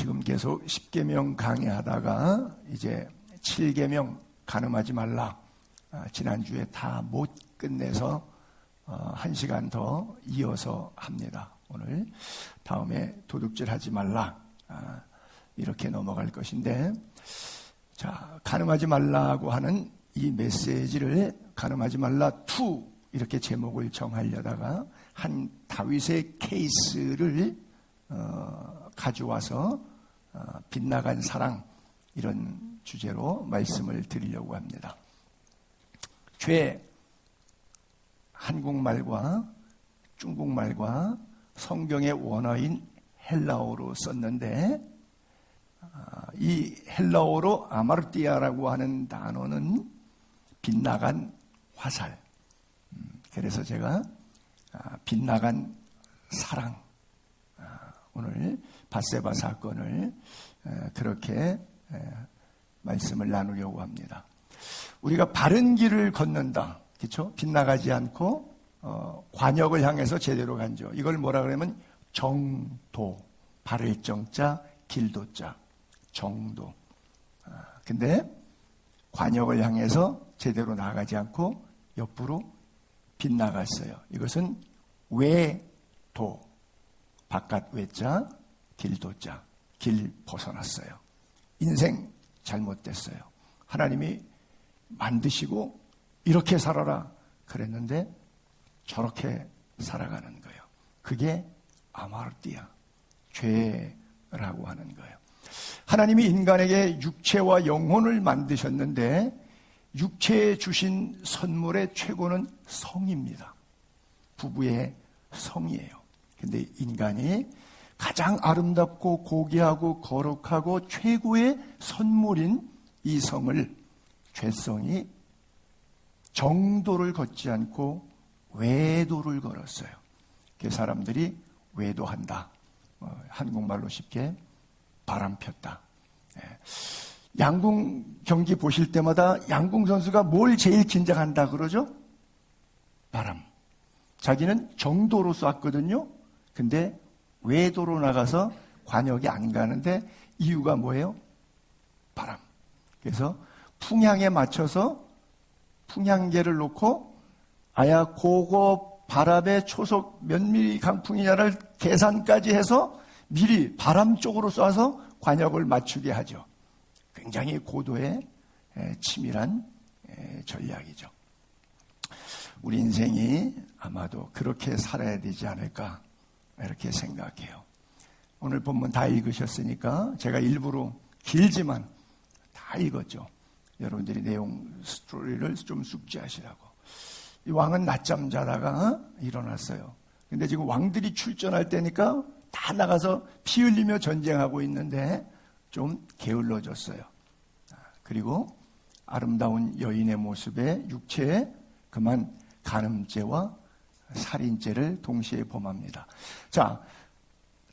지금 계속 10계명 강의하다가 이제 7계명 간음하지 말라. 지난주에 다 못 끝내서 1시간 더 이어서 합니다. 오늘 다음에 도둑질하지 말라. 이렇게 넘어갈 것인데, 자, 간음하지 말라고 하는 이 메시지를 간음하지 말라 2 이렇게 제목을 정하려다가 한 다윗의 케이스를 가져와서 빗나간 사랑, 이런 주제로 말씀을 드리려고 합니다. 죄, 한국말과 중국말과 성경의 원어인 헬라어로 썼는데, 이 헬라어로 아마르티아라고 하는 단어는 빗나간 화살. 그래서 제가 빗나간 사랑, 오늘 밧세바 사건을 그렇게 말씀을 나누려고 합니다. 우리가 바른 길을 걷는다, 그렇죠? 빗나가지 않고 관역을 향해서 제대로 간죠. 이걸 뭐라 그러면 정도, 바를 정자, 길도자, 정도. 근데 관역을 향해서 제대로 나가지 않고 옆으로 빗나갔어요. 이것은 외도, 바깥 외자, 길도자, 길 벗어났어요. 인생 잘못됐어요. 하나님이 만드시고 이렇게 살아라 그랬는데 저렇게 살아가는 거예요. 그게 아마르티아, 죄라고 하는 거예요. 하나님이 인간에게 육체와 영혼을 만드셨는데 육체에 주신 선물의 최고는 성입니다. 부부의 성이에요. 근데 인간이 가장 아름답고 고귀하고 거룩하고 최고의 선물인 이 성을, 죄성이 정도를 걷지 않고 외도를 걸었어요. 그 사람들이 외도한다. 한국말로 쉽게 바람 폈다. 양궁 경기 보실 때마다 양궁 선수가 뭘 제일 긴장한다 그러죠? 바람. 자기는 정도로 쐈거든요. 근데 외도로 나가서 관역이 안 가는데 이유가 뭐예요? 바람. 그래서 풍향에 맞춰서 풍향계를 놓고 아야 그거 바람의 초속 몇 미리 강풍이냐를 계산까지 해서 미리 바람 쪽으로 쏴서 관역을 맞추게 하죠. 굉장히 고도의 치밀한 전략이죠. 우리 인생이 아마도 그렇게 살아야 되지 않을까 이렇게 생각해요. 오늘 본문 다 읽으셨으니까 제가 일부러 길지만 다 읽었죠. 여러분들이 내용 스토리를 좀 숙지하시라고. 이 왕은 낮잠 자다가 일어났어요. 근데 지금 왕들이 출전할 때니까 다 나가서 피 흘리며 전쟁하고 있는데 좀 게을러졌어요. 그리고 아름다운 여인의 모습에 육체에 그만 간음죄와 살인죄를 동시에 범합니다. 자,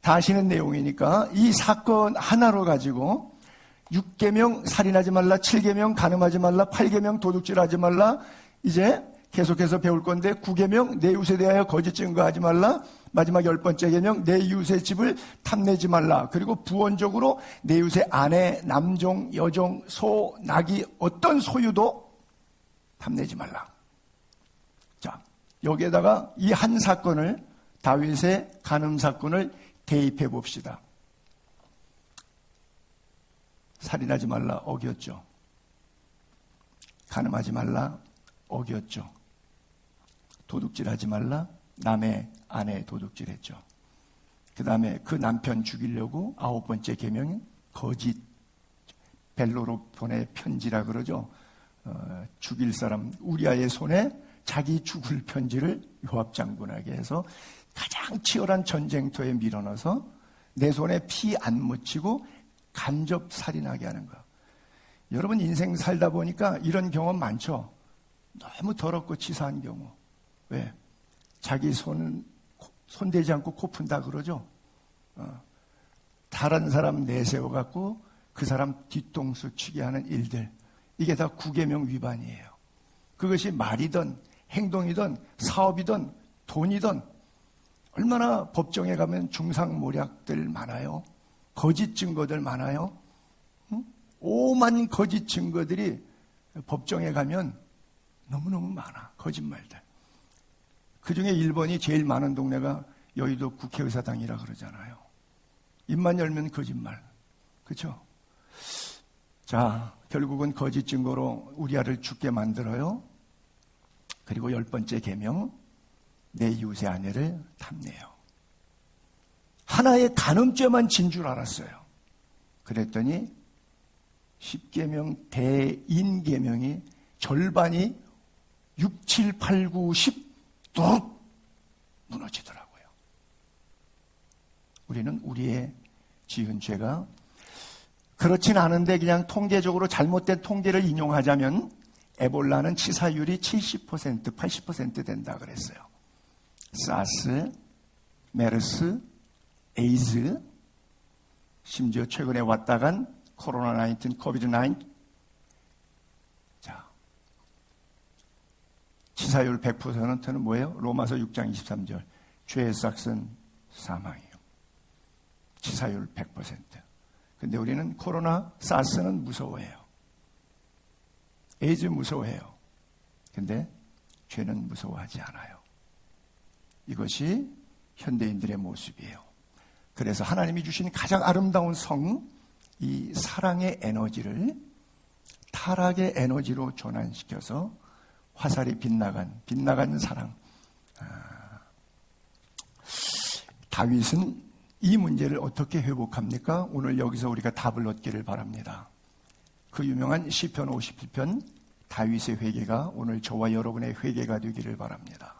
다 아시는 내용이니까 이 사건 하나로 가지고 6계명 살인하지 말라, 7계명 간음하지 말라, 8계명 도둑질하지 말라, 이제 계속해서 배울 건데 9계명 내 이웃에 대하여 거짓 증거하지 말라, 마지막 10번째 계명 내 이웃의 집을 탐내지 말라, 그리고 부원적으로 내 이웃의 아내, 남종, 여종, 소, 낙이 어떤 소유도 탐내지 말라. 자, 여기에다가 이 한 사건을, 다윗의 간음 사건을 대입해 봅시다. 살인하지 말라 어겼죠. 간음하지 말라 어겼죠. 도둑질하지 말라, 남의 아내 도둑질했죠. 그 다음에 그 남편 죽이려고 9번째 계명은 거짓, 벨로로 보내 편지라 그러죠. 죽일 사람 우리아의 손에 자기 죽을 편지를 요압 장군에게 해서 가장 치열한 전쟁터에 밀어넣어서 내 손에 피 안 묻히고 간접 살인하게 하는 거. 여러분 인생 살다 보니까 이런 경험 많죠. 너무 더럽고 치사한 경우. 왜? 자기 손대지 않고 코 푼다 그러죠. 다른 사람 내세워갖고 그 사람 뒤통수 치게 하는 일들. 이게 다 9계명 위반이에요. 그것이 말이든 행동이든 사업이든 돈이든 얼마나 법정에 가면 중상모략들 많아요. 거짓 증거들 많아요. 응? 오만 거짓 증거들이 법정에 가면 너무너무 많아. 거짓말들. 그중에 일본이 제일 많은 동네가 여의도 국회의사당이라 그러잖아요. 입만 열면 거짓말. 그렇죠? 자, 결국은 거짓 증거로 우리 아를 죽게 만들어요. 그리고 10번째 계명, 내 이웃의 아내를 탐내요. 하나의 간음죄만 진 줄 알았어요. 그랬더니 10계명 대인계명이 절반이 6, 7, 8, 9, 10 뚝 무너지더라고요. 우리는 우리의 지은 죄가 그렇진 않은데 그냥 통계적으로 잘못된 통계를 인용하자면 에볼라는 치사율이 70%, 80% 된다 그랬어요. 사스, 메르스, 에이즈, 심지어 최근에 왔다 간 코로나19, 코비드-19. 자, 치사율 100%는 뭐예요? 로마서 6장 23절. 죄의 삭은 사망이에요. 치사율 100%. 근데 우리는 코로나, 사스는 무서워해요. 에이즈 무서워해요. 근데 죄는 무서워하지 않아요. 이것이 현대인들의 모습이에요. 그래서 하나님이 주신 가장 아름다운 성, 이 사랑의 에너지를 타락의 에너지로 전환시켜서 화살이 빗나간 사랑. 다윗은 이 문제를 어떻게 회복합니까? 오늘 여기서 우리가 답을 얻기를 바랍니다. 그 유명한 시편 51편 다윗의 회개가 오늘 저와 여러분의 회개가 되기를 바랍니다.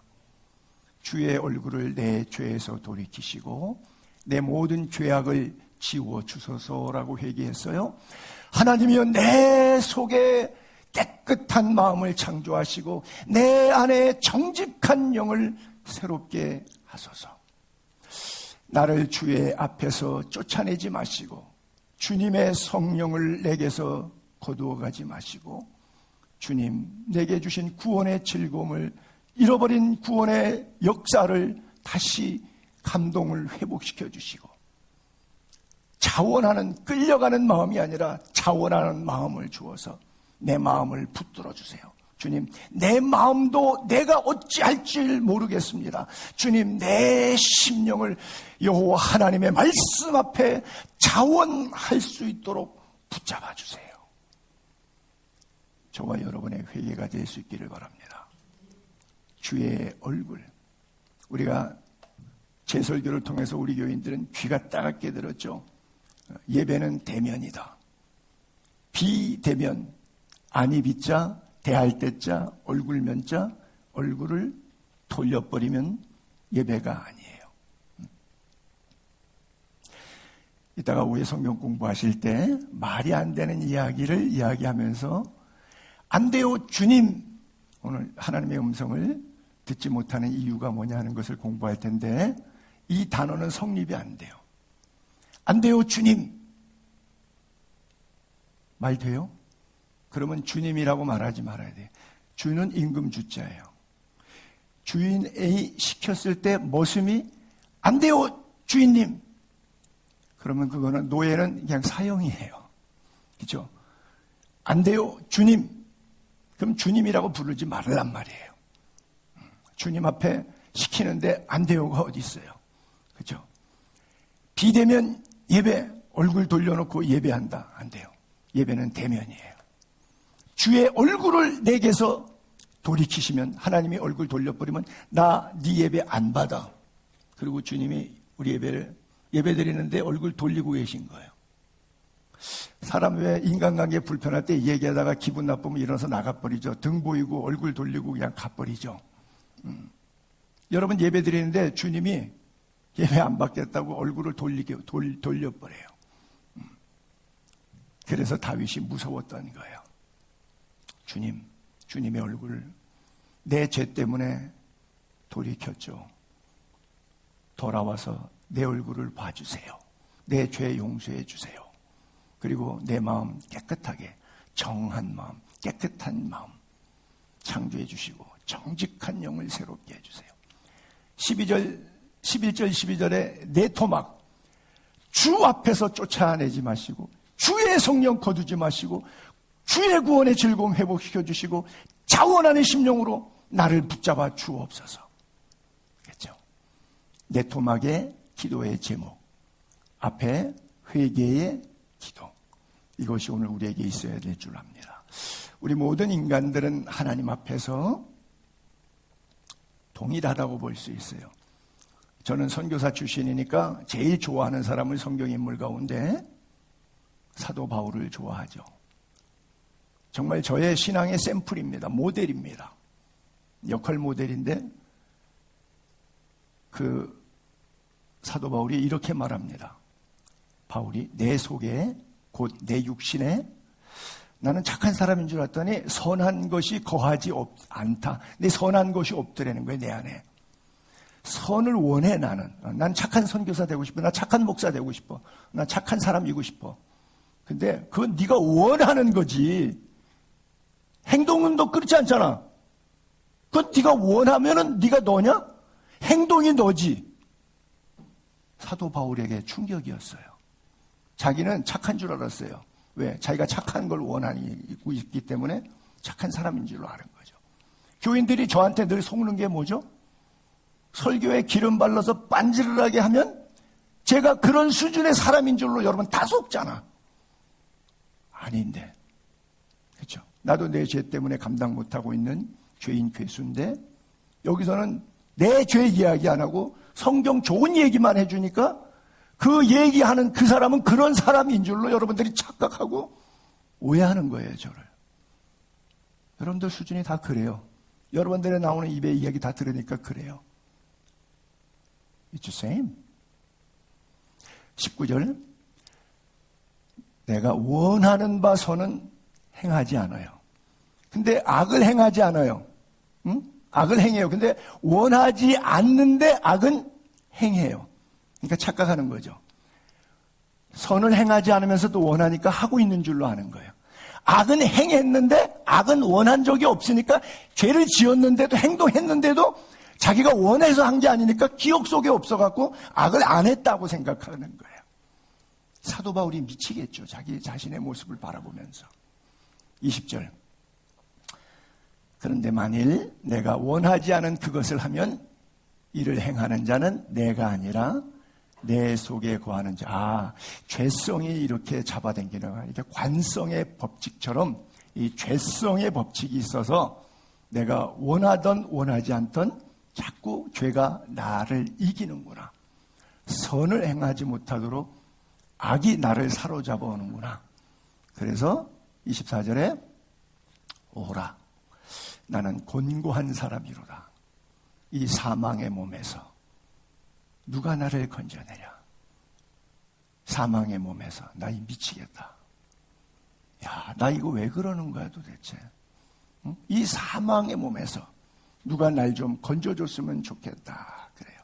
주의 얼굴을 내 죄에서 돌이키시고 내 모든 죄악을 지워 주소서라고 회개했어요. 하나님이여 내 속에 깨끗한 마음을 창조하시고 내 안에 정직한 영을 새롭게 하소서. 나를 주의 앞에서 쫓아내지 마시고 주님의 성령을 내게서 거두어 가지 마시고 주님 내게 주신 구원의 즐거움을 잃어버린 구원의 역사를 다시 감동을 회복시켜 주시고 자원하는 끌려가는 마음이 아니라 자원하는 마음을 주어서 내 마음을 붙들어 주세요. 주님, 내 마음도 내가 어찌할지 모르겠습니다. 주님, 내 심령을 여호와 하나님의 말씀 앞에 자원할 수 있도록 붙잡아 주세요. 저와 여러분의 회개가 될 수 있기를 바랍니다. 주의 얼굴. 우리가 제설교를 통해서 우리 교인들은 귀가 따갑게 들었죠. 예배는 대면이다. 비대면, 아니 비자, 대할 때자, 얼굴 면자, 얼굴을 돌려버리면 예배가 아니에요. 이따가 오후에 성경 공부하실 때 말이 안 되는 이야기를 이야기하면서 안 돼요 주님, 오늘 하나님의 음성을 듣지 못하는 이유가 뭐냐 하는 것을 공부할 텐데 이 단어는 성립이 안 돼요. 안 돼요 주님. 말 돼요? 그러면 주님이라고 말하지 말아야 돼요. 주는 임금 주자예요. 주인 A 시켰을 때 머슴이 안 돼요 주인님. 그러면 그거는 노예는 그냥 사형이에요. 그렇죠? 안 돼요 주님. 그럼 주님이라고 부르지 말란 말이에요. 주님 앞에 시키는데 안 돼요가 어디 있어요. 그렇죠? 비대면 예배 얼굴 돌려놓고 예배한다. 안 돼요. 예배는 대면이에요. 주의 얼굴을 내게서 돌이키시면 하나님이 얼굴 돌려버리면 나 네 예배 안 받아. 그리고 주님이 우리 예배 드리는데 얼굴 돌리고 계신 거예요. 사람 왜 인간관계 불편할 때 얘기하다가 기분 나쁘면 일어나서 나가버리죠. 등 보이고 얼굴 돌리고 그냥 가버리죠. 여러분 예배 드리는데 주님이 예배 안 받겠다고 얼굴을 돌려버려요. 그래서 다윗이 무서웠던 거예요. 주님의 얼굴을 내 죄 때문에 돌이켰죠. 돌아와서 내 얼굴을 봐주세요. 내 죄 용서해 주세요. 그리고 내 마음 깨끗하게 정한 마음, 깨끗한 마음 창조해 주시고 정직한 영을 새롭게 해주세요. 11절 12절에 내 토막 주 앞에서 쫓아내지 마시고 주의 성령 거두지 마시고 주의 구원의 즐거움 회복시켜 주시고 자원하는 심령으로 나를 붙잡아 주옵소서. 그렇죠? 내 토막의 기도의 제목 앞에 회개의 기도, 이것이 오늘 우리에게 있어야 될 줄 압니다. 우리 모든 인간들은 하나님 앞에서 동일하다고 볼 수 있어요. 저는 선교사 출신이니까 제일 좋아하는 사람은 성경인물 가운데 사도 바울을 좋아하죠. 정말 저의 신앙의 샘플입니다. 모델입니다. 역할 모델인데 그 사도 바울이 이렇게 말합니다. 바울이 내 속에 곧 내 육신에 나는 착한 사람인 줄 알았더니 선한 것이 거하지 않다. 내 선한 것이 없더라는 거예요. 내 안에. 선을 원해 나는. 난 착한 선교사 되고 싶어. 나 착한 목사 되고 싶어. 나 착한 사람이고 싶어. 근데 그건 네가 원하는 거지. 행동은 너 그렇지 않잖아. 그건 네가 원하면은 네가 너냐? 행동이 너지. 사도 바울에게 충격이었어요. 자기는 착한 줄 알았어요. 왜? 자기가 착한 걸 원하고 있기 때문에 착한 사람인 줄로 아는 거죠. 교인들이 저한테 늘 속는 게 뭐죠? 설교에 기름 발라서 빤지르르하게 하면 제가 그런 수준의 사람인 줄로 여러분 다 속잖아. 아닌데. 그렇죠? 나도 내 죄 때문에 감당 못하고 있는 죄인 괴수인데 여기서는 내 죄 이야기 안 하고 성경 좋은 얘기만 해주니까 그 얘기하는 그 사람은 그런 사람인 줄로 여러분들이 착각하고 오해하는 거예요, 저를. 여러분들 수준이 다 그래요. 여러분들의 나오는 입에 이야기 다 들으니까 그래요. It's the same. 19절. 내가 원하는 바 선은 행하지 않아요. 근데 악을 행하지 않아요. 응? 악을 행해요. 근데 원하지 않는데 악은 행해요. 그러니까 착각하는 거죠. 선을 행하지 않으면서도 원하니까 하고 있는 줄로 아는 거예요. 악은 행했는데 악은 원한 적이 없으니까 죄를 지었는데도 행동했는데도 자기가 원해서 한 게 아니니까 기억 속에 없어갖고 악을 안 했다고 생각하는 거예요. 사도 바울이 미치겠죠. 자기 자신의 모습을 바라보면서. 20절. 그런데 만일 내가 원하지 않은 그것을 하면 이를 행하는 자는 내가 아니라 내 속에 거하는 자. 죄성이 이렇게 잡아당기는 거야. 이렇게 관성의 법칙처럼 이 죄성의 법칙이 있어서 내가 원하던 원하지 않던 자꾸 죄가 나를 이기는구나. 선을 행하지 못하도록 악이 나를 사로잡아 오는구나. 그래서 24절에 오라. 나는 곤고한 사람이로다. 이 사망의 몸에서 누가 나를 건져내랴. 사망의 몸에서 나 미치겠다. 야, 나 이거 왜 그러는 거야 도대체. 응? 이 사망의 몸에서 누가 날 좀 건져줬으면 좋겠다. 그래요.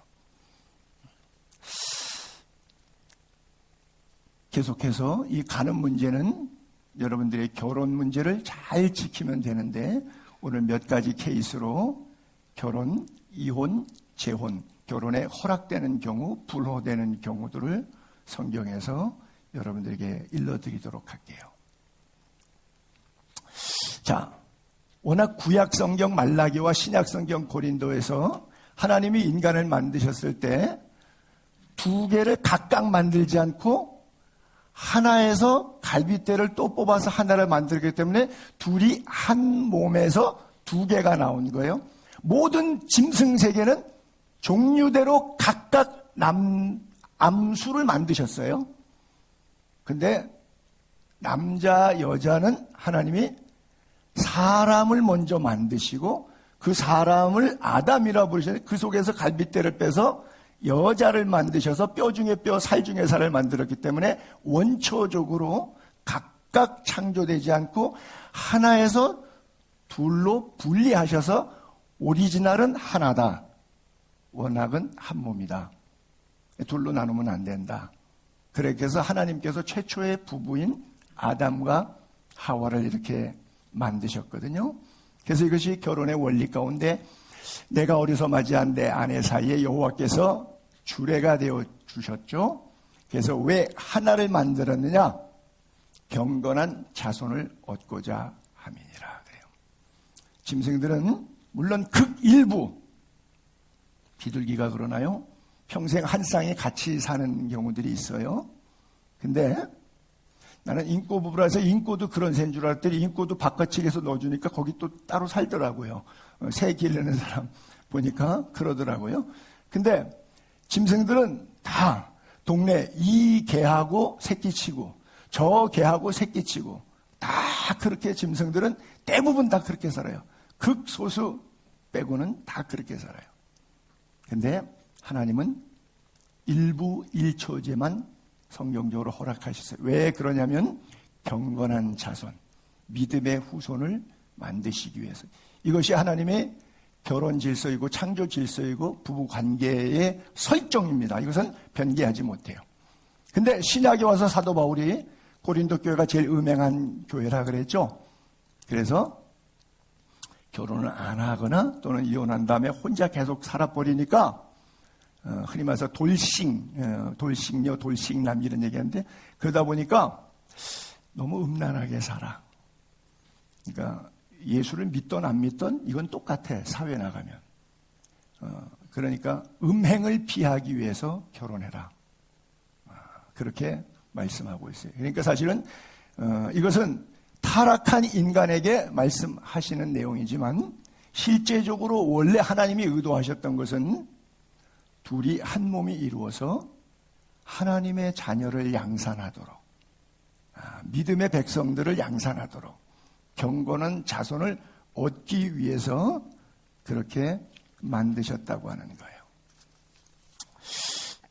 계속해서 이 가는 문제는 여러분들의 결혼 문제를 잘 지키면 되는데 오늘 몇 가지 케이스로 결혼, 이혼, 재혼, 결혼에 허락되는 경우, 불허되는 경우들을 성경에서 여러분들에게 일러드리도록 할게요. 자, 워낙 구약 성경 말라기와 신약 성경 고린도에서 하나님이 인간을 만드셨을 때 두 개를 각각 만들지 않고 하나에서 갈빗대를 또 뽑아서 하나를 만들기 때문에 둘이 한 몸에서 두 개가 나온 거예요. 모든 짐승 세계는 종류대로 각각 암수를 만드셨어요. 근데 남자, 여자는 하나님이 사람을 먼저 만드시고 그 사람을 아담이라 부르시는데 그 속에서 갈빗대를 빼서 여자를 만드셔서 뼈 중에 뼈, 살 중에 살을 만들었기 때문에 원초적으로 각각 창조되지 않고 하나에서 둘로 분리하셔서 오리지널은 하나다. 원학은 한 몸이다. 둘로 나누면 안 된다. 그래서 하나님께서 최초의 부부인 아담과 하와를 이렇게 만드셨거든요. 그래서 이것이 결혼의 원리 가운데 내가 어려서 맞이한 내 아내 사이에 여호와께서 주례가 되어 주셨죠. 그래서 왜 하나를 만들었느냐? 경건한 자손을 얻고자 함이니라 그래요. 짐승들은 물론 극일부, 비둘기가 그러나요? 평생 한 쌍에 같이 사는 경우들이 있어요. 근데 나는 인꼬 부부라서 인꼬도 그런 새인 줄 알았더니 인꼬도 바깥쪽에서 넣어주니까 거기 또 따로 살더라고요. 새 기르는 사람 보니까 그러더라고요. 근데 짐승들은 다 동네 이 개하고 새끼치고 저 개하고 새끼치고 다 그렇게 짐승들은 대부분 다 그렇게 살아요. 극소수 빼고는 다 그렇게 살아요. 근데 하나님은 일부 일초제만 성경적으로 허락하셨어요. 왜 그러냐면 경건한 자손, 믿음의 후손을 만드시기 위해서. 이것이 하나님의 결혼 질서이고 창조 질서이고 부부 관계의 설정입니다. 이것은 변개하지 못해요. 근데 신약에 와서 사도 바울이 고린도 교회가 제일 음행한 교회라 그랬죠. 그래서 결혼을 안 하거나 또는 이혼한 다음에 혼자 계속 살아버리니까 흔히 말해서 돌싱녀, 돌싱남 이런 얘기하는데 그러다 보니까 너무 음란하게 살아. 그러니까 예수를 믿던 안 믿던 이건 똑같아. 사회 나가면. 그러니까 음행을 피하기 위해서 결혼해라. 그렇게 말씀하고 있어요. 그러니까 사실은 이것은 타락한 인간에게 말씀하시는 내용이지만 실제적으로 원래 하나님이 의도하셨던 것은 둘이 한 몸이 이루어서 하나님의 자녀를 양산하도록, 믿음의 백성들을 양산하도록 경건한 자손을 얻기 위해서 그렇게 만드셨다고 하는 거예요.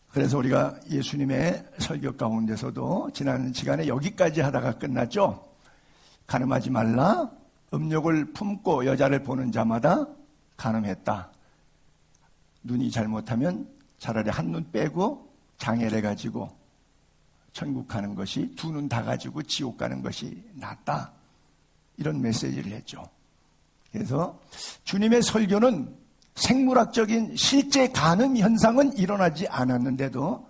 그래서 우리가 예수님의 설교 가운데서도 지난 시간에 여기까지 하다가 끝났죠. 간음하지 말라. 음욕을 품고 여자를 보는 자마다 간음했다. 눈이 잘못하면 차라리 한 눈 빼고 장애를 가지고 천국 가는 것이 두 눈 다 가지고 지옥 가는 것이 낫다. 이런 메시지를 했죠. 그래서 주님의 설교는 생물학적인 실제 간음 현상은 일어나지 않았는데도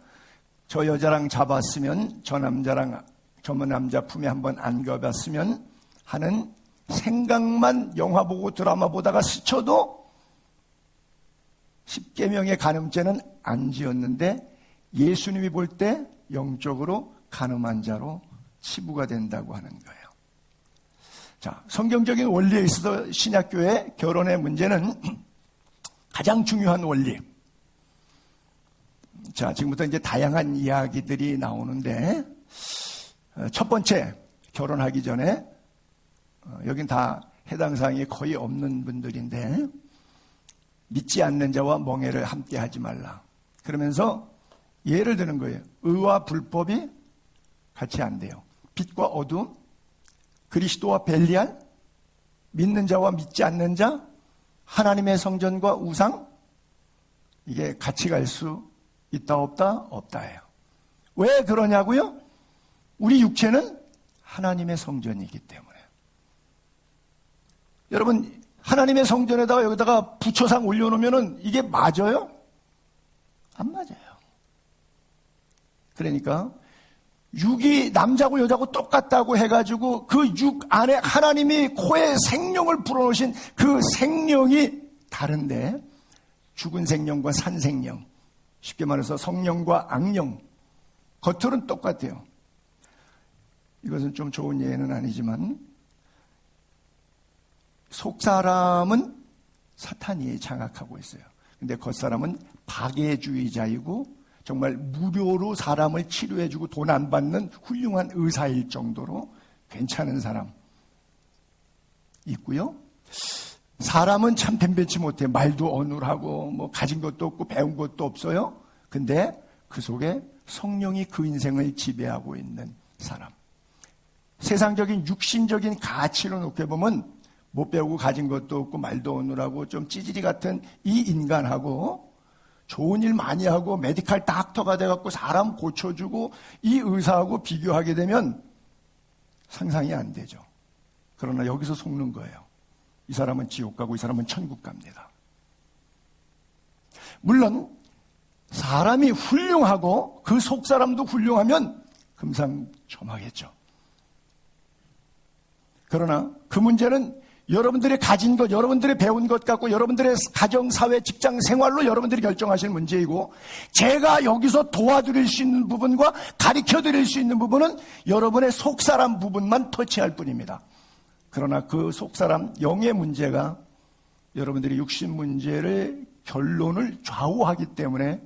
저 여자랑 잡았으면 저 남자 품에 한번 안겨봤으면 하는 생각만 영화 보고 드라마 보다가 스쳐도 10계명의 간음죄는 안 지었는데 예수님이 볼 때 영적으로 간음한 자로 치부가 된다고 하는 거예요. 자, 성경적인 원리에 있어서 신약교회 결혼의 문제는 가장 중요한 원리. 자, 지금부터 이제 다양한 이야기들이 나오는데 첫 번째, 결혼하기 전에 여긴 다 해당 사항이 거의 없는 분들인데 믿지 않는 자와 멍에를 함께 하지 말라. 그러면서 예를 드는 거예요. 의와 불법이 같이 안 돼요. 빛과 어둠, 그리스도와 벨리알, 믿는 자와 믿지 않는 자, 하나님의 성전과 우상, 이게 같이 갈 수 있다 없다? 없다예요. 왜 그러냐고요? 우리 육체는 하나님의 성전이기 때문에. 여러분, 하나님의 성전에다가 여기다가 부초상 올려놓으면 이게 맞아요? 안 맞아요. 그러니까 육이 남자고 여자고 똑같다고 해가지고 그 육 안에 하나님이 코에 생명을 불어넣으신 그 생명이 다른데 죽은 생명과 산 생명, 쉽게 말해서 성령과 악령, 겉으로는 똑같아요. 이것은 좀 좋은 예는 아니지만 속사람은 사탄이 장악하고 있어요. 근데 겉사람은 박애주의자이고 정말 무료로 사람을 치료해주고 돈 안 받는 훌륭한 의사일 정도로 괜찮은 사람 있고요. 사람은 참 변변치 못해. 말도 어눌하고 뭐 가진 것도 없고 배운 것도 없어요. 근데 그 속에 성령이 그 인생을 지배하고 있는 사람. 세상적인 육신적인 가치로 놓게 보면 못 배우고 가진 것도 없고 말도 어눌하고 좀 찌질이 같은 이 인간하고 좋은 일 많이 하고 메디컬 닥터가 돼갖고 사람 고쳐주고 이 의사하고 비교하게 되면 상상이 안 되죠. 그러나 여기서 속는 거예요. 이 사람은 지옥 가고 이 사람은 천국 갑니다. 물론 사람이 훌륭하고 그 속사람도 훌륭하면 금상첨화겠죠. 그러나 그 문제는 여러분들이 가진 것, 여러분들이 배운 것 갖고 여러분들의 가정, 사회, 직장 생활로 여러분들이 결정하실 문제이고, 제가 여기서 도와드릴 수 있는 부분과 가르쳐드릴 수 있는 부분은 여러분의 속사람 부분만 터치할 뿐입니다. 그러나 그 속사람 영의 문제가 여러분들이 육신 문제를 결론을 좌우하기 때문에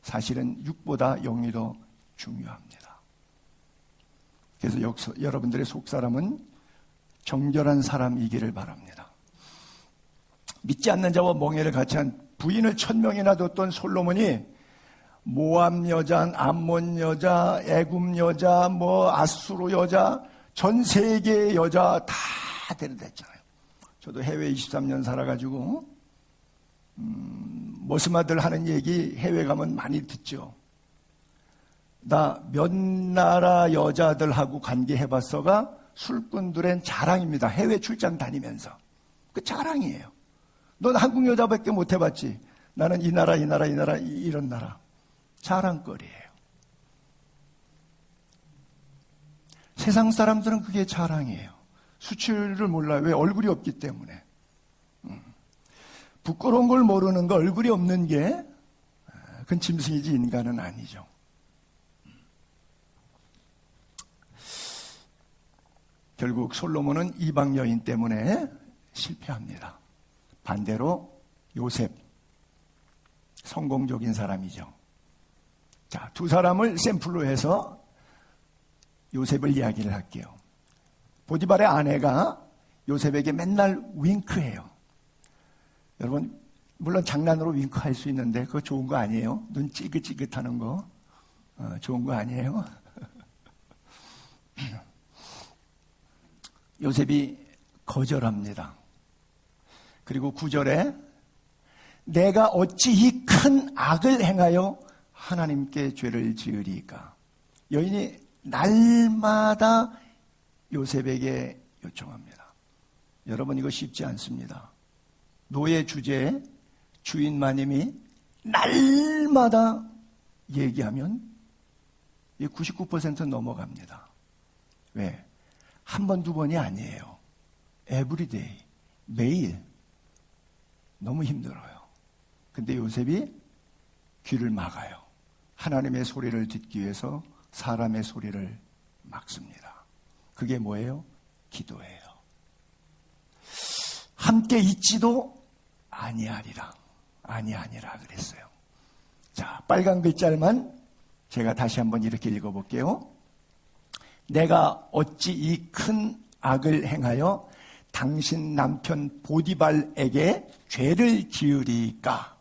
사실은 육보다 영이 더 중요합니다. 그래서 여러분들의 속사람은 정결한 사람이기를 바랍니다. 믿지 않는 자와 멍에를 같이 한 부인을 1000명이나 뒀던 솔로몬이 모압 여자, 암몬 여자, 애굽 여자, 아수르 여자, 전 세계의 여자 다 데려댔잖아요. 저도 해외 23년 살아가지고 머스마들 하는 얘기 해외 가면 많이 듣죠. 나 몇 나라 여자들하고 관계해봤어가 술꾼들의 자랑입니다. 해외 출장 다니면서. 그 자랑이에요. 넌 한국 여자밖에 못 해봤지. 나는 이 나라, 이 나라, 이 나라, 이런 나라. 자랑거리예요. 세상 사람들은 그게 자랑이에요. 수치를 몰라요. 왜? 얼굴이 없기 때문에. 부끄러운 걸 모르는 거, 얼굴이 없는 게 그건 짐승이지 인간은 아니죠. 결국 솔로몬은 이방 여인 때문에 실패합니다. 반대로 요셉, 성공적인 사람이죠. 자, 두 사람을 샘플로 해서 요셉을 이야기를 할게요. 보디발의 아내가 요셉에게 맨날 윙크해요. 여러분, 물론 장난으로 윙크할 수 있는데 그거 좋은 거 아니에요? 눈 찌긋찌긋하는 거 좋은 거 아니에요? 요셉이 거절합니다. 그리고 9절에 내가 어찌 이 큰 악을 행하여 하나님께 죄를 지으리까? 여인이 날마다 요셉에게 요청합니다. 여러분, 이거 쉽지 않습니다. 노예 주제에 주인 마님이 날마다 얘기하면 99% 넘어갑니다. 왜? 한 번, 두 번이 아니에요. 에브리데이, 매일. 너무 힘들어요. 근데 요셉이 귀를 막아요. 하나님의 소리를 듣기 위해서 사람의 소리를 막습니다. 그게 뭐예요? 기도예요. 함께 있지도 아니하리라. 아니하니라 그랬어요. 자, 빨간 글자만 제가 다시 한번 이렇게 읽어볼게요. 내가 어찌 이 큰 악을 행하여 당신 남편 보디발에게 죄를 지으리까?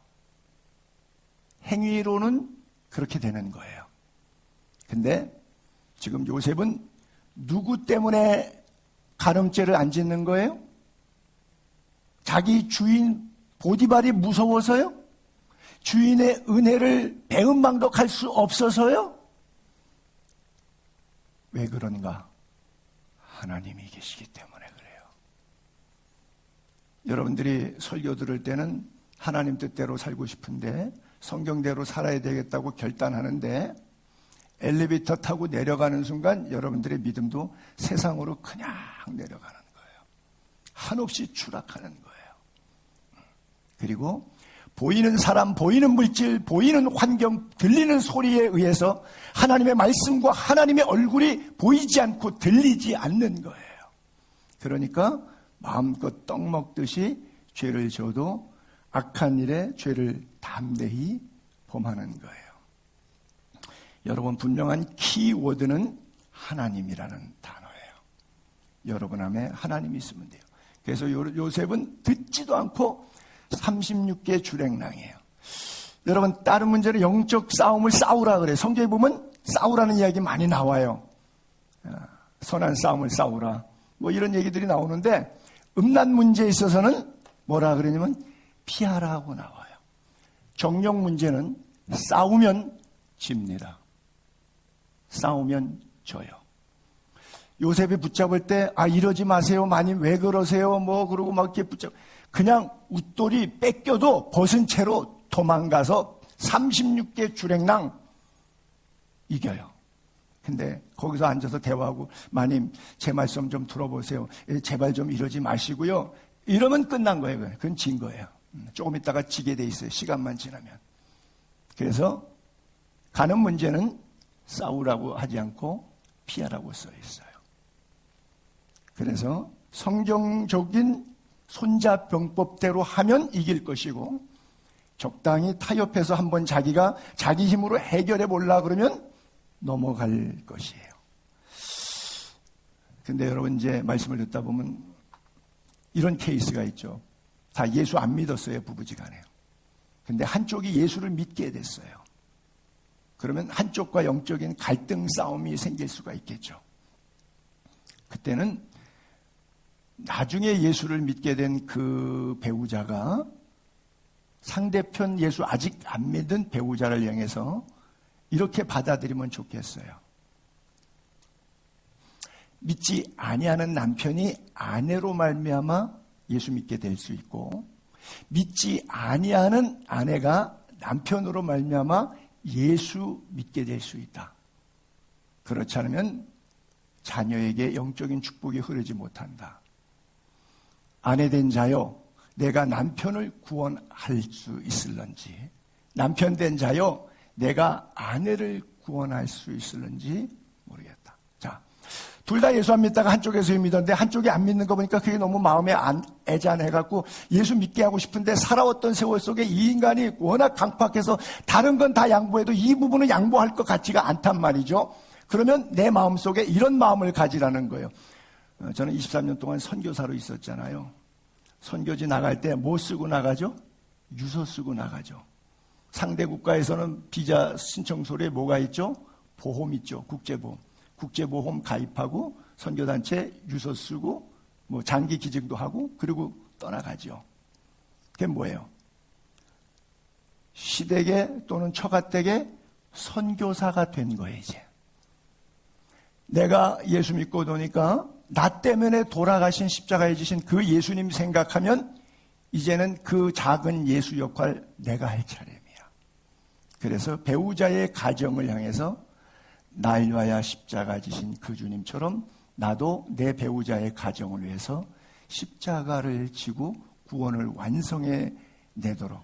행위로는 그렇게 되는 거예요. 근데 지금 요셉은 누구 때문에 간음죄를 안 짓는 거예요? 자기 주인 보디발이 무서워서요? 주인의 은혜를 배은망덕할 수 없어서요? 왜 그런가? 하나님이 계시기 때문에 그래요. 여러분들이 설교 들을 때는 하나님 뜻대로 살고 싶은데 성경대로 살아야 되겠다고 결단하는데 엘리베이터 타고 내려가는 순간 여러분들의 믿음도 세상으로 그냥 내려가는 거예요. 한없이 추락하는 거예요. 그리고 보이는 사람, 보이는 물질, 보이는 환경, 들리는 소리에 의해서 하나님의 말씀과 하나님의 얼굴이 보이지 않고 들리지 않는 거예요. 그러니까 마음껏 떡 먹듯이 죄를 져도 악한 일에 죄를 담대히 범하는 거예요. 여러분, 분명한 키워드는 하나님이라는 단어예요. 여러분 안에 하나님이 있으면 돼요. 그래서 요셉은 듣지도 않고 36개 주랭랑이에요. 여러분, 다른 문제는 영적 싸움을 싸우라 그래요. 성경에 보면 싸우라는 이야기 많이 나와요. 선한 싸움을 싸우라. 뭐 이런 얘기들이 나오는데 음란 문제에 있어서는 뭐라 그러냐면 피하라고 나와요. 정력 문제는 싸우면 집니다. 싸우면 져요. 요셉이 붙잡을 때 이러지 마세요. 마님 왜 그러세요? 그러고 막 이렇게 붙잡. 그냥 웃돌이 뺏겨도 벗은 채로 도망가서 36개 주랭랑 이겨요. 근데 거기서 앉아서 대화하고 마님 제 말씀 좀 들어보세요. 제발 좀 이러지 마시고요. 이러면 끝난 거예요. 그건 진 거예요. 조금 있다가 지게 돼 있어요. 시간만 지나면. 그래서 가는 문제는 싸우라고 하지 않고 피하라고 써 있어요. 그래서 성경적인 손자병법대로 하면 이길 것이고 적당히 타협해서 한번 자기가 자기 힘으로 해결해 보려고 그러면 넘어갈 것이에요. 근데 여러분 이제 말씀을 듣다 보면 이런 케이스가 있죠. 다 예수 안 믿었어요. 부부지간에. 근데 한쪽이 예수를 믿게 됐어요. 그러면 한쪽과 영적인 갈등 싸움이 생길 수가 있겠죠. 그때는 나중에 예수를 믿게 된 그 배우자가 상대편 예수 아직 안 믿은 배우자를 향해서 이렇게 받아들이면 좋겠어요. 믿지 아니하는 남편이 아내로 말미암아 예수 믿게 될 수 있고 믿지 아니하는 아내가 남편으로 말미암아 예수 믿게 될 수 있다. 그렇지 않으면 자녀에게 영적인 축복이 흐르지 못한다. 아내 된 자여 내가 남편을 구원할 수 있을런지 남편 된 자여 내가 아내를 구원할 수 있을런지 모르겠다. 자, 둘 다 예수 안 믿다가 한쪽에서 믿었는데 한쪽이 안 믿는 거 보니까 그게 너무 마음에 애잔해갖고 예수 믿게 하고 싶은데 살아왔던 세월 속에 이 인간이 워낙 강팍해서 다른 건 다 양보해도 이 부분은 양보할 것 같지가 않단 말이죠. 그러면 내 마음속에 이런 마음을 가지라는 거예요. 저는 23년 동안 선교사로 있었잖아요. 선교지 나갈 때 뭐 쓰고 나가죠? 유서 쓰고 나가죠. 상대 국가에서는 비자 신청서에 뭐가 있죠? 보험 있죠. 국제보험. 국제보험 가입하고 선교단체 유서 쓰고 뭐 장기 기증도 하고 그리고 떠나가죠. 그게 뭐예요? 시댁에 또는 처가댁에 선교사가 된 거예요. 이제 내가 예수 믿고 오니까 나 때문에 돌아가신 십자가에 지신 그 예수님 생각하면 이제는 그 작은 예수 역할 내가 할 차례입니다. 그래서 배우자의 가정을 향해서 날 위하여 십자가 지신 그 주님처럼 나도 내 배우자의 가정을 위해서 십자가를 지고 구원을 완성해 내도록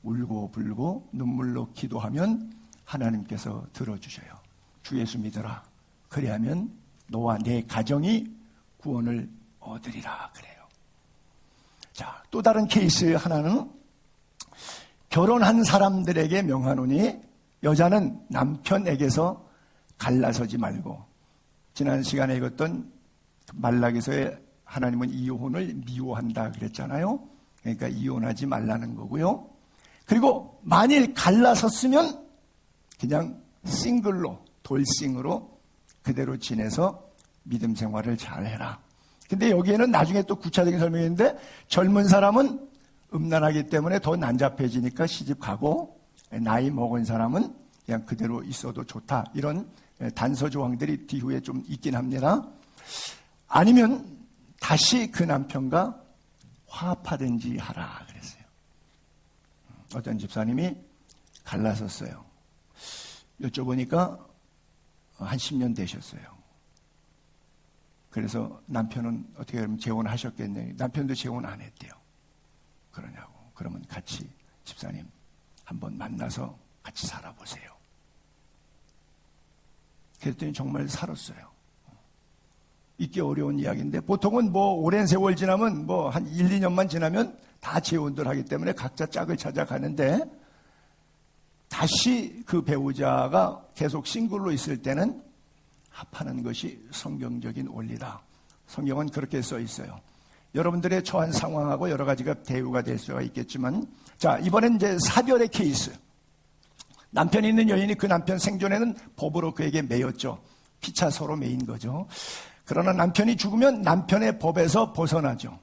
울고 불고 눈물로 기도하면 하나님께서 들어주셔요. 주 예수 믿어라. 그래야면 너와 내 가정이 구원을 얻으리라 그래요. 자, 또 다른 케이스 하나는 결혼한 사람들에게 명하노니 여자는 남편에게서 갈라서지 말고 지난 시간에 읽었던 말라기서에 하나님은 이혼을 미워한다 그랬잖아요. 그러니까 이혼하지 말라는 거고요. 그리고 만일 갈라섰으면 그냥 싱글로 돌싱으로 그대로 지내서 믿음 생활을 잘해라. 근데 여기에는 나중에 또 구체적인 설명이 있는데 젊은 사람은 음란하기 때문에 더 난잡해지니까 시집 가고 나이 먹은 사람은 그냥 그대로 있어도 좋다. 이런 단서 조항들이 뒤후에 좀 있긴 합니다. 아니면 다시 그 남편과 화합하든지 하라 그랬어요. 어떤 집사님이 갈라섰어요. 여쭤보니까 한 10년 되셨어요. 그래서 남편은 어떻게 하면 재혼하셨겠네. 남편도 재혼 안 했대요. 그러냐고. 그러면 같이 집사님 한번 만나서 같이 살아보세요. 그랬더니 정말 살았어요. 잊기 어려운 이야기인데 보통은 뭐 오랜 세월 지나면 뭐 한 1, 2년만 지나면 다 재혼들 하기 때문에 각자 짝을 찾아가는데 다시 그 배우자가 계속 싱글로 있을 때는 합하는 것이 성경적인 원리다. 성경은 그렇게 써 있어요. 여러분들의 처한 상황하고 여러 가지가 대우가 될 수가 있겠지만 자, 이번엔 이제 사별의 케이스. 남편이 있는 여인이 그 남편 생존에는 법으로 그에게 매였죠. 피차 서로 매인 거죠. 그러나 남편이 죽으면 남편의 법에서 벗어나죠.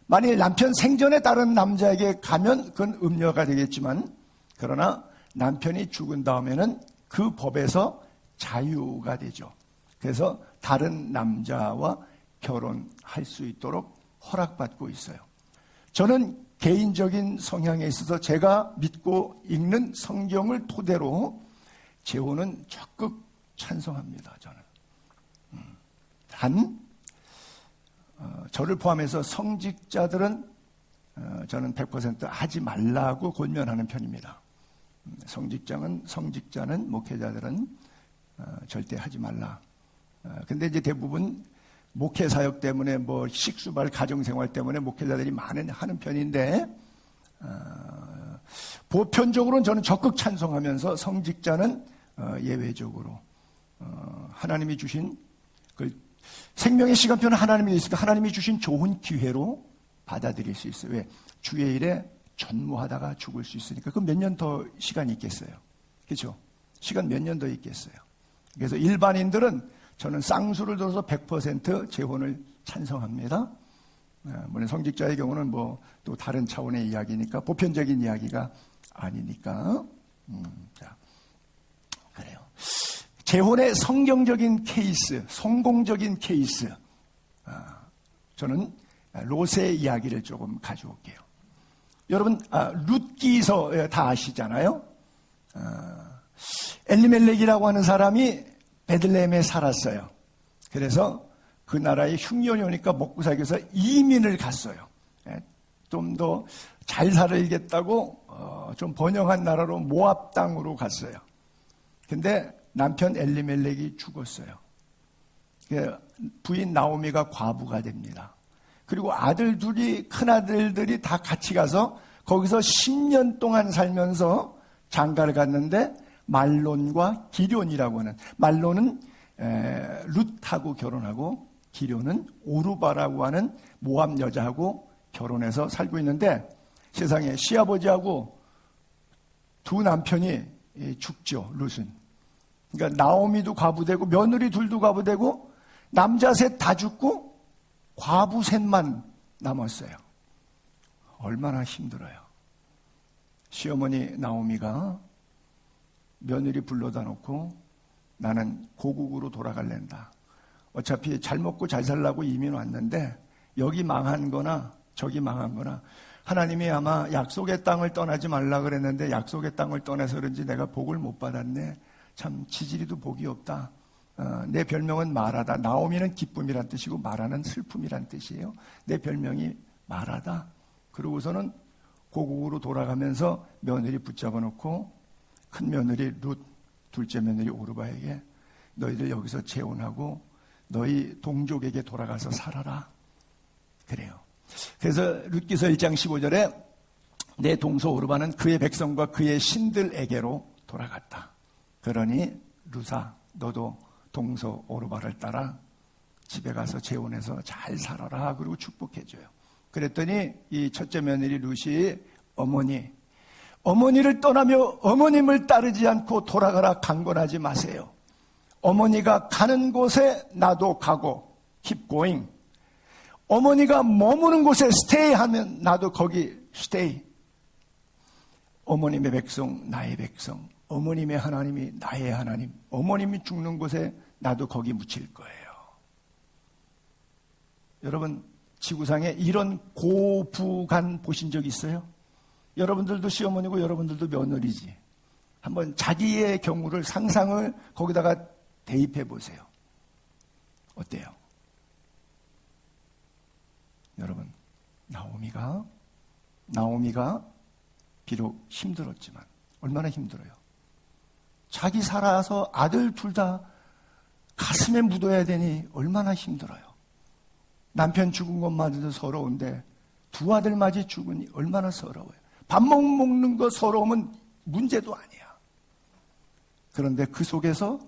만일 남편 생전에 다른 남자에게 가면 그건 음녀가 되겠지만 그러나 남편이 죽은 다음에는 그 법에서 자유가 되죠. 그래서 다른 남자와 결혼할 수 있도록 허락받고 있어요. 저는 개인적인 성향에 있어서 제가 믿고 읽는 성경을 토대로 재혼은 적극 찬성합니다. 저는. 단 저를 포함해서 성직자들은 저는 100% 하지 말라고 권면하는 편입니다. 성직자는 목회자들은 절대 하지 말라. 근데 이제 대부분 목회 사역 때문에 뭐 식수발 가정생활 때문에 목회자들이 하는 편인데 보편적으로는 저는 적극 찬성하면서 성직자는 예외적으로 하나님이 주신 그 생명의 시간표는 하나님이 있으니까 하나님이 주신 좋은 기회로 받아들일 수 있어요. 왜? 주의 일에 전무하다가 죽을 수 있으니까. 그럼 몇 년 더 시간이 있겠어요? 그렇죠? 시간 몇 년 더 있겠어요? 그래서 일반인들은 저는 쌍수를 들어서 100% 재혼을 찬성합니다. 물론 성직자의 경우는 뭐 또 다른 차원의 이야기니까 보편적인 이야기가 아니니까. 자, 그래요. 재혼의 성경적인 케이스, 성공적인 케이스. 저는 롯의 이야기를 조금 가져올게요. 여러분, 룻기서 다 아시잖아요. 엘리멜렉이라고 하는 사람이 베들레헴에 살았어요. 그래서 그 나라에 흉년이 오니까 먹고 살기 위해서 이민을 갔어요. 좀 더 잘 살겠다고 좀 번영한 나라로 모압 땅으로 갔어요. 근데 남편 엘리멜렉이 죽었어요. 부인 나오미가 과부가 됩니다. 그리고 큰 아들들이 다 같이 가서 거기서 10년 동안 살면서 장가를 갔는데 말론과 기럍이라고 하는, 말론은 룻하고 결혼하고 기럍은 오르바라고 하는 모압 여자하고 결혼해서 살고 있는데 세상에 시아버지하고 두 남편이 죽죠. 룻은. 그러니까 나오미도 과부되고 며느리 둘도 과부되고 남자 셋 다 죽고 과부 셋만 남았어요. 얼마나 힘들어요. 시어머니 나오미가 며느리 불러다 놓고 나는 고국으로 돌아갈랜다. 어차피 잘 먹고 잘 살라고 이민 왔는데 여기 망한 거나 저기 망한 거나 하나님이 아마 약속의 땅을 떠나지 말라 그랬는데 약속의 땅을 떠나서 그런지 내가 복을 못 받았네. 참 지지리도 복이 없다. 내 별명은 마라다. 나오미는 기쁨이란 뜻이고 마라는 슬픔이란 뜻이에요. 내 별명이 마라다. 그러고서는 고국으로 돌아가면서 며느리 붙잡아 놓고 큰 며느리 룻, 둘째 며느리 오르바에게 너희들 여기서 재혼하고 너희 동족에게 돌아가서 살아라. 그래요. 그래서 룻기서 1장 15절에 내 동서 오르바는 그의 백성과 그의 신들에게로 돌아갔다. 그러니 룻아 너도 동서 오르바를 따라 집에 가서 재혼해서 잘 살아라. 그리고 축복해줘요. 그랬더니 이 첫째 며느리 룻이 어머니를 떠나며 어머님을 따르지 않고 돌아가라 강권하지 마세요. 어머니가 가는 곳에 나도 가고 keep going. 어머니가 머무는 곳에 stay 하면 나도 거기 stay. 어머님의 백성 나의 백성. 어머님의 하나님이 나의 하나님. 어머님이 죽는 곳에 나도 거기 묻힐 거예요. 여러분 지구상에 이런 고부간 보신 적 있어요? 여러분들도 시어머니고 여러분들도 며느리지. 한번 자기의 경우를 상상을 거기다가 대입해 보세요. 어때요? 여러분 나오미가 비록 힘들었지만 얼마나 힘들어요. 자기 살아서 아들 둘 다 가슴에 묻어야 되니 얼마나 힘들어요. 남편 죽은 것마저도 서러운데 두 아들마저 죽으니 얼마나 서러워요. 밥 먹는 거 서러우면 문제도 아니야. 그런데 그 속에서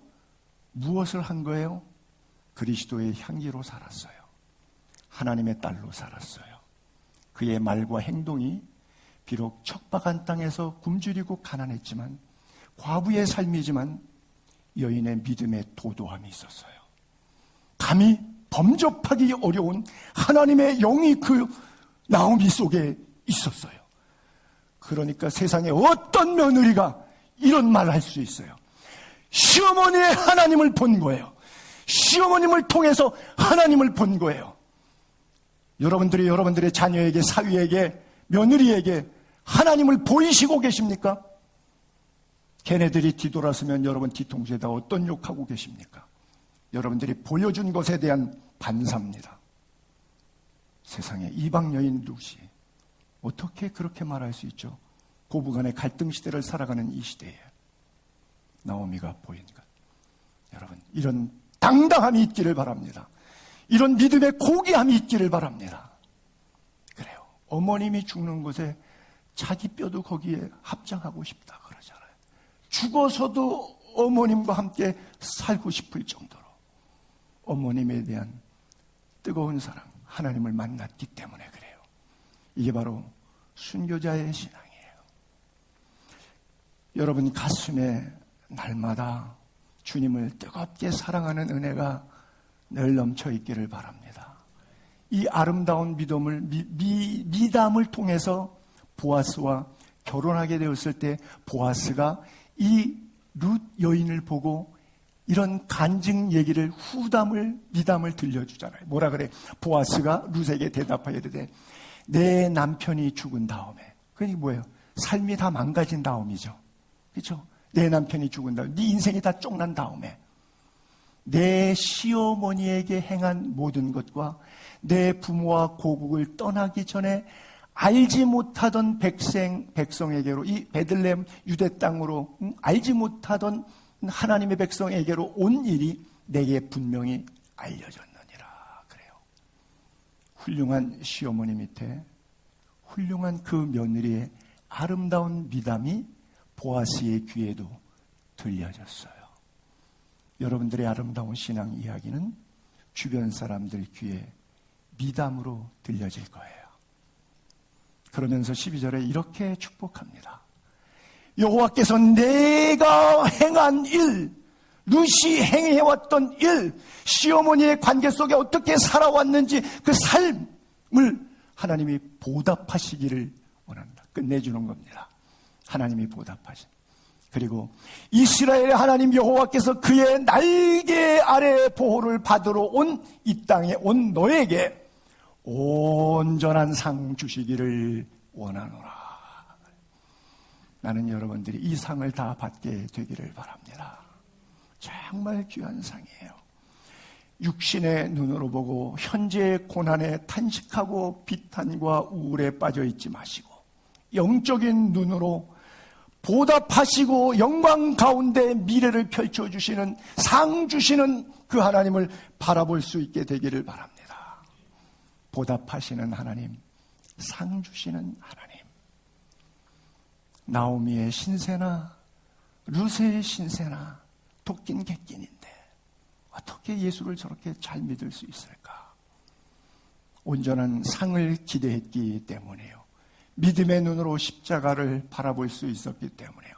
무엇을 한 거예요? 그리스도의 향기로 살았어요. 하나님의 딸로 살았어요. 그의 말과 행동이 비록 척박한 땅에서 굶주리고 가난했지만 과부의 삶이지만 여인의 믿음의 도도함이 있었어요. 감히 범접하기 어려운 하나님의 영이 그 나오미 속에 있었어요. 그러니까 세상에 어떤 며느리가 이런 말을 할 수 있어요. 시어머니의 하나님을 본 거예요. 시어머님을 통해서 하나님을 본 거예요. 여러분들이 여러분들의 자녀에게 사위에게 며느리에게 하나님을 보이시고 계십니까? 걔네들이 뒤돌아서면 여러분 뒤통수에다 어떤 욕하고 계십니까? 여러분들이 보여준 것에 대한 반사입니다. 세상에 이방 여인 룻이 어떻게 그렇게 말할 수 있죠? 고부간의 갈등 시대를 살아가는 이 시대에 나오미가 보인 것. 여러분, 이런 당당함이 있기를 바랍니다. 이런 믿음의 고귀함이 있기를 바랍니다. 그래요. 어머님이 죽는 곳에 자기 뼈도 거기에 합장하고 싶다 그러잖아요. 죽어서도 어머님과 함께 살고 싶을 정도로 어머님에 대한 뜨거운 사랑, 하나님을 만났기 때문에 그래요. 이게 바로 순교자의 신앙이에요. 여러분 가슴에 날마다 주님을 뜨겁게 사랑하는 은혜가 늘 넘쳐 있기를 바랍니다. 이 아름다운 미담을 통해서 보아스와 결혼하게 되었을 때 보아스가 이 룻 여인을 보고 이런 간증 얘기를 미담을 들려주잖아요. 뭐라 그래? 보아스가 룻에게 대답하여 이르되 내 남편이 죽은 다음에, 그게 뭐예요? 삶이 다 망가진 다음이죠. 그렇죠? 내 남편이 죽은 다음에, 네 인생이 다 쪽난 다음에 내 시어머니에게 행한 모든 것과 내 부모와 고국을 떠나기 전에 알지 못하던 백성에게로, 이 베들레헴 유대 땅으로 알지 못하던 하나님의 백성에게로 온 일이 내게 분명히 알려졌느니라. 그래요. 훌륭한 시어머니 밑에 훌륭한 그 며느리의 아름다운 미담이 보아스의 귀에도 들려졌어요. 여러분들의 아름다운 신앙 이야기는 주변 사람들 귀에 미담으로 들려질 거예요. 그러면서 12절에 이렇게 축복합니다. 여호와께서 내가 행한 일, 룻이 행해왔던 일, 시어머니의 관계 속에 어떻게 살아왔는지 그 삶을 하나님이 보답하시기를 원한다. 끝내주는 겁니다. 하나님이 보답하신. 그리고 이스라엘의 하나님 여호와께서 그의 날개 아래 보호를 받으러 온 이 땅에 온 너에게 온전한 상 주시기를 원하노라. 나는 여러분들이 이 상을 다 받게 되기를 바랍니다. 정말 귀한 상이에요. 육신의 눈으로 보고 현재의 고난에 탄식하고 비탄과 우울에 빠져 있지 마시고 영적인 눈으로 보답하시고 영광 가운데 미래를 펼쳐주시는, 상 주시는 그 하나님을 바라볼 수 있게 되기를 바랍니다. 보답하시는 하나님, 상 주시는 하나님. 나오미의 신세나 룻의 신세나 토낀 객긴인데 어떻게 예수를 저렇게 잘 믿을 수 있을까? 온전한 상을 기대했기 때문에요. 믿음의 눈으로 십자가를 바라볼 수 있었기 때문에요.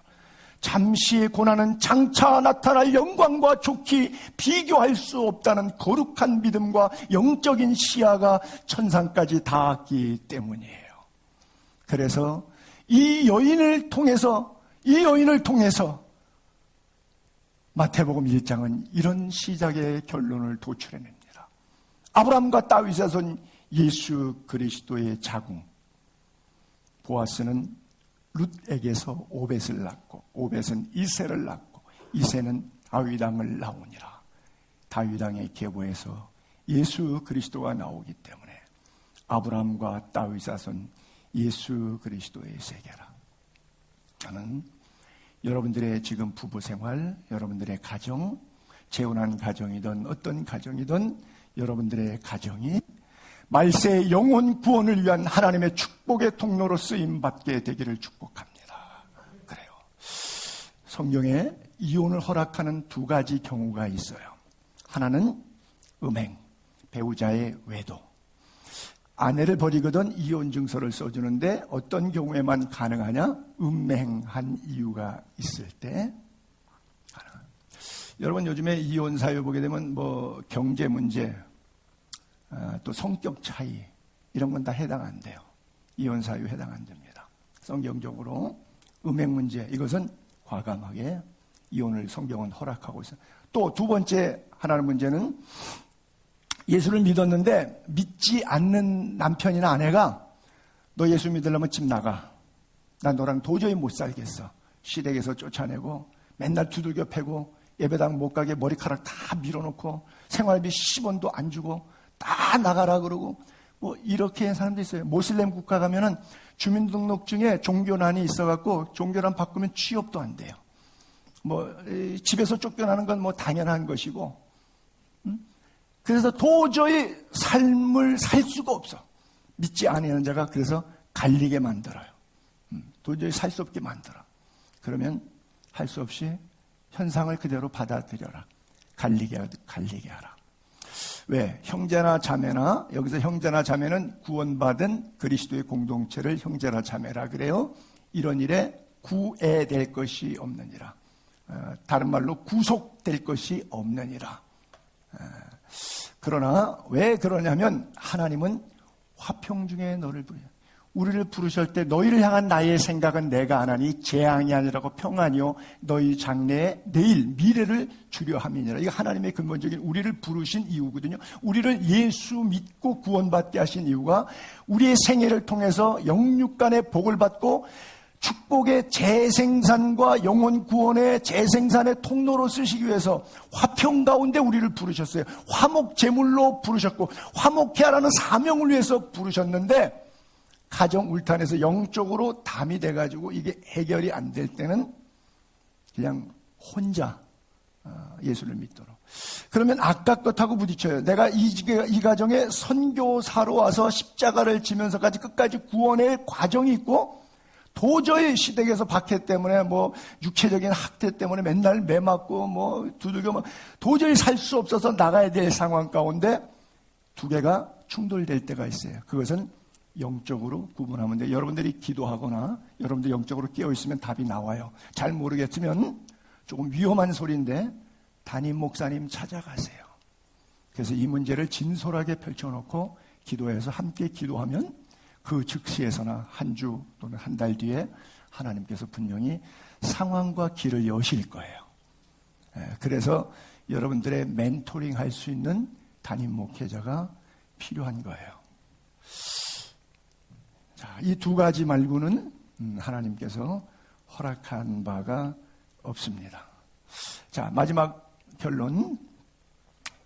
잠시의 고난은 장차 나타날 영광과 좋게 비교할 수 없다는 거룩한 믿음과 영적인 시야가 천상까지 닿았기 때문이에요. 그래서 이 여인을 통해서 마태복음 1장은 이런 시작의 결론을 도출해냅니다. 아브라함과 다윗의 손 예수 그리스도의 자궁 보아스는 룻에게서 오벳을 낳고 오벳은 이새를 낳고 이새는 다윗 왕을 낳으니라. 다윗 왕의 계보에서 예수 그리스도가 나오기 때문에 아브라함과 다윗의 손 예수 그리스도의 세계라. 저는 여러분들의 지금 부부 생활, 여러분들의 가정, 재혼한 가정이든 어떤 가정이든 여러분들의 가정이 말세의 영혼 구원을 위한 하나님의 축복의 통로로 쓰임받게 되기를 축복합니다. 그래요. 성경에 이혼을 허락하는 두 가지 경우가 있어요. 하나는 음행, 배우자의 외도. 아내를 버리거든 이혼 증서를 써주는데 어떤 경우에만 가능하냐? 음행한 이유가 있을 때 가능합니다. 여러분 요즘에 이혼 사유 보게 되면 뭐 경제 문제, 또 성격 차이 이런 건 다 해당 안 돼요. 이혼 사유 해당 안 됩니다. 성경적으로 음행 문제 이것은 과감하게 이혼을 성경은 허락하고 있어요. 또 두 번째 하나의 문제는 예수를 믿었는데 믿지 않는 남편이나 아내가 너 예수 믿으려면 집 나가. 난 너랑 도저히 못 살겠어. 시댁에서 쫓아내고 맨날 두들겨 패고 예배당 못 가게 머리카락 다 밀어놓고 생활비 10원도 안 주고 다 나가라 그러고 뭐 이렇게 하는 사람도 있어요. 모슬렘 국가 가면은 주민등록증에 종교난이 있어갖고 종교난 바꾸면 취업도 안 돼요. 뭐 집에서 쫓겨나는 건 뭐 당연한 것이고, 그래서 도저히 삶을 살 수가 없어. 믿지 아니하는 자가 그래서 갈리게 만들어요. 도저히 살 수 없게 만들어. 그러면 할 수 없이 현상을 그대로 받아들여라. 갈리게 하라. 왜? 형제나 자매나, 여기서 형제나 자매는 구원받은 그리스도의 공동체를 형제나 자매라 그래요. 이런 일에 구애될 것이 없느니라. 다른 말로 구속될 것이 없느니라. 그러나 왜 그러냐면 하나님은 화평 중에 너를 부르. 우리를 부르실 때 너희를 향한 나의 생각은 내가 안 하니 재앙이 아니라고 평안이요 너희 장래에 내일 미래를 주려 함이니라. 이거 하나님의 근본적인 우리를 부르신 이유거든요. 우리를 예수 믿고 구원받게 하신 이유가 우리의 생애를 통해서 영육간의 복을 받고 축복의 재생산과 영혼 구원의 재생산의 통로로 쓰시기 위해서 화평 가운데 우리를 부르셨어요. 화목 제물로 부르셨고 화목케 하라는 사명을 위해서 부르셨는데, 가정 울타리에서 영적으로 담이 돼가지고 이게 해결이 안 될 때는 그냥 혼자 예수를 믿도록. 그러면 악각 것하고 부딪혀요. 내가 이 가정에 선교사로 와서 십자가를 지면서까지 끝까지 구원의 과정이 있고, 도저히 시댁에서 박해 때문에 뭐 육체적인 학대 때문에 맨날 매 맞고 뭐 두들겨 뭐 도저히 살 수 없어서 나가야 될 상황 가운데 두 개가 충돌될 때가 있어요. 그것은 영적으로 구분하면 돼요. 여러분들이 기도하거나 여러분들 영적으로 깨어있으면 답이 나와요. 잘 모르겠으면 조금 위험한 소리인데 담임 목사님 찾아가세요. 그래서 이 문제를 진솔하게 펼쳐놓고 기도해서 함께 기도하면 그 즉시에서나 한 주 또는 한 달 뒤에 하나님께서 분명히 상황과 길을 여실 거예요. 그래서 여러분들의 멘토링 할 수 있는 담임 목회자가 필요한 거예요. 자, 이 두 가지 말고는 하나님께서 허락한 바가 없습니다. 자, 마지막 결론.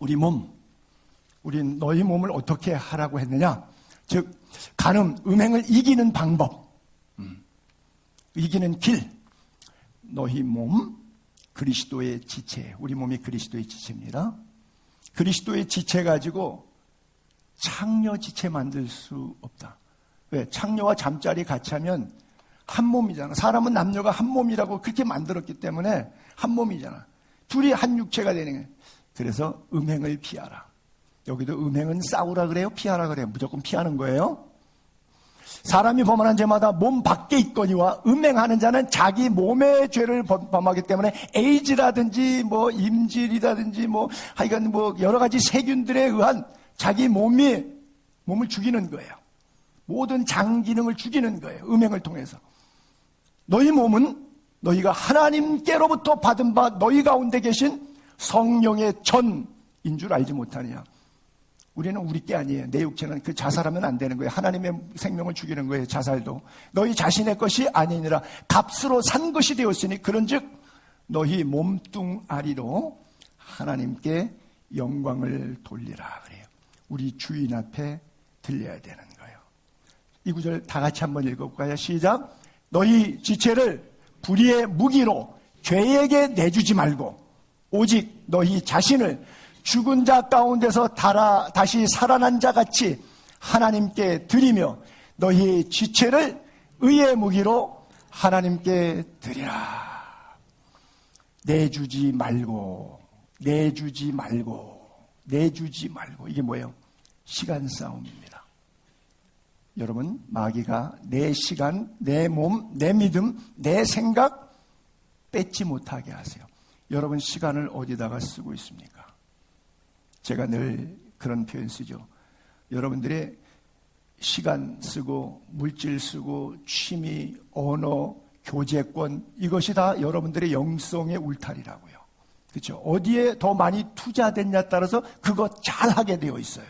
우린 너희 몸을 어떻게 하라고 했느냐? 즉, 간음, 음행을 이기는 방법, 이기는 길. 너희 몸, 그리스도의 지체. 우리 몸이 그리스도의 지체입니다. 그리스도의 지체 가지고 창녀 지체 만들 수 없다. 왜? 창녀와 잠자리 같이 하면 한 몸이잖아. 사람은 남녀가 한 몸이라고 그렇게 만들었기 때문에 한 몸이잖아. 둘이 한 육체가 되는 거예요. 그래서 음행을 피하라. 여기도 음행은 싸우라 그래요? 피하라 그래요? 무조건 피하는 거예요. 사람이 범하는 죄마다 몸 밖에 있거니와 음행하는 자는 자기 몸의 죄를 범하기 때문에 에이즈라든지 뭐 임질이라든지 뭐 하여간 뭐 여러 가지 세균들에 의한 자기 몸을 죽이는 거예요. 모든 장 기능을 죽이는 거예요. 음행을 통해서. 너희 몸은 너희가 하나님께로부터 받은 바 너희 가운데 계신 성령의 전인 줄 알지 못하느냐. 우리는 우리 게 아니에요. 내 육체는 그 자살하면 안 되는 거예요. 하나님의 생명을 죽이는 거예요. 자살도. 너희 자신의 것이 아니니라 값으로 산 것이 되었으니 그런즉 너희 몸뚱아리로 하나님께 영광을 돌리라 그래요. 우리 주인 앞에 들려야 되는 거예요. 이 구절 다 같이 한번 읽어볼까요? 시작. 너희 지체를 불의의 무기로 죄에게 내주지 말고 오직 너희 자신을 죽은 자 가운데서 다시 살아난 자 같이 하나님께 드리며 너희 지체를 의의 무기로 하나님께 드리라. 내주지 말고. 이게 뭐예요? 시간 싸움입니다. 여러분, 마귀가 내 시간, 내 몸, 내 믿음, 내 생각 뺏지 못하게 하세요. 여러분 시간을 어디다가 쓰고 있습니까? 제가 늘 그런 표현 쓰죠. 여러분들의 시간 쓰고 물질 쓰고 취미, 언어, 교제권 이것이 다 여러분들의 영성의 울타리라고요. 그렇죠? 어디에 더 많이 투자됐냐에 따라서 그거 잘하게 되어 있어요.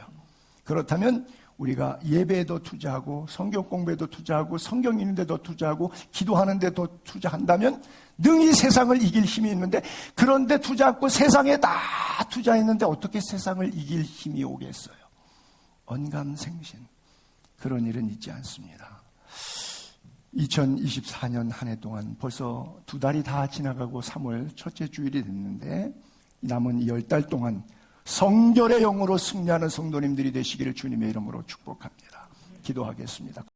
그렇다면 우리가 예배에도 투자하고 성경 공부에도 투자하고 성경 읽는데도 투자하고 기도하는데도 투자한다면 능히 세상을 이길 힘이 있는데, 그런데 투자 않고 세상에 다 투자했는데 어떻게 세상을 이길 힘이 오겠어요? 언감생신. 그런 일은 있지 않습니다. 2024년 한 해 동안 벌써 2달이 다 지나가고 3월 첫째 주일이 됐는데, 남은 이 10달 동안 성결의 영으로 승리하는 성도님들이 되시기를 주님의 이름으로 축복합니다. 기도하겠습니다.